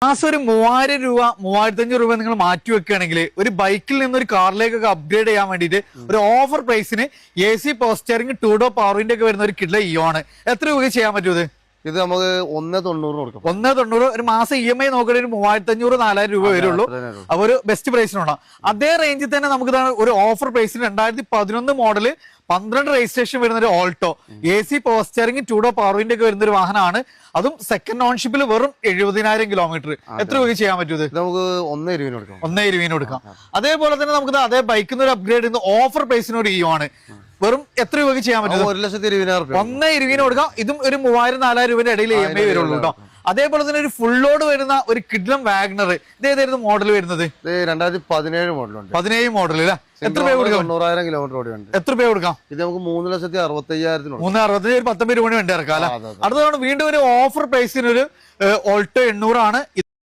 മാസം ഒരു 3000 രൂപ 3500 നിങ്ങൾ മാറ്റി വെക്കുകയാണെങ്കിൽ ഒരു ബൈക്കിൽ നിന്ന് ഒരു കാറിലേക്കൊക്കെ അപ്ഗ്രേഡ് ചെയ്യാൻ വേണ്ടിയിട്ട് ഒരു ഓഫർ പ്രൈസിന് AC power steering 2 door power window ഒക്കെ വരുന്ന ഒരു കിഡ്ല ഇയോണ് എത്ര രൂപ ചെയ്യാൻ പറ്റും? ഇത് നമുക്ക് 1.90 കൊടുക്കും. 1.90 ഒരു മാസം EMI നോക്കണ ഒരു 3500-4000 രൂപ വരുള്ളൂ. അപ്പൊ ഒരു ബെസ്റ്റ് പ്രൈസിനുണ്ടാവും. അതേ റേഞ്ചിൽ തന്നെ നമുക്ക് ഒരു ഓഫർ പ്രൈസിന് 2011 മോഡല് 12 രജിസ്ട്രേഷൻ വരുന്ന ഒരു Alto AC power steering 2 door power window ഒക്കെ വരുന്ന ഒരു വാഹനമാണ്. അതും സെക്കൻഡ് ഓൺഷിപ്പിൽ വെറും 70,000 കിലോമീറ്റർ. എത്ര രൂപ ചെയ്യാൻ പറ്റും? നമുക്ക് 1.20 കൊടുക്കാം. 1.20 കൊടുക്കാം. അതേപോലെ തന്നെ നമുക്ക് അതേ ബൈക്കിൽ നിന്ന് ഒരു അപ്ഗ്രേഡ് ചെയ്യുന്ന ഓഫർ പ്രൈസിന് ഒരു ആണ്. വെറും എത്ര രൂപയ്ക്ക് ചെയ്യാൻ പറ്റും? 1,20,000. 1.20 കൊടുക്കാം. ഇതും ഒരു 3000-4000 രൂപയുടെ ഇടയിൽ EMI വരുള്ളൂ കേട്ടോ. അതേപോലെ തന്നെ ഒരു ഫുൾ ലോഡ് വരുന്ന ഒരു കിഡ്ലം വാഗ്നർ, ഇത് ഏതായിരുന്നു മോഡൽ വരുന്നത്? 2017 മോഡലുണ്ട്. 17 മോഡൽ അല്ലേ? എത്ര രൂപ കൊടുക്കാം? 90,000 കിലോമീറ്റർ ഓടിയുണ്ട്. എത്ര രൂപ കൊടുക്കാം? ഇത് നമുക്ക് 3,65,000. 3,65,000 ഒരു 19 രൂപ വേണ്ടി ഇറക്കാം അല്ലെ? അടുത്തതാണ് വീണ്ടും ഒരു ഓഫർ പ്രൈസിന് ഒരു ഓൾട്ടോ 800 ആണ്.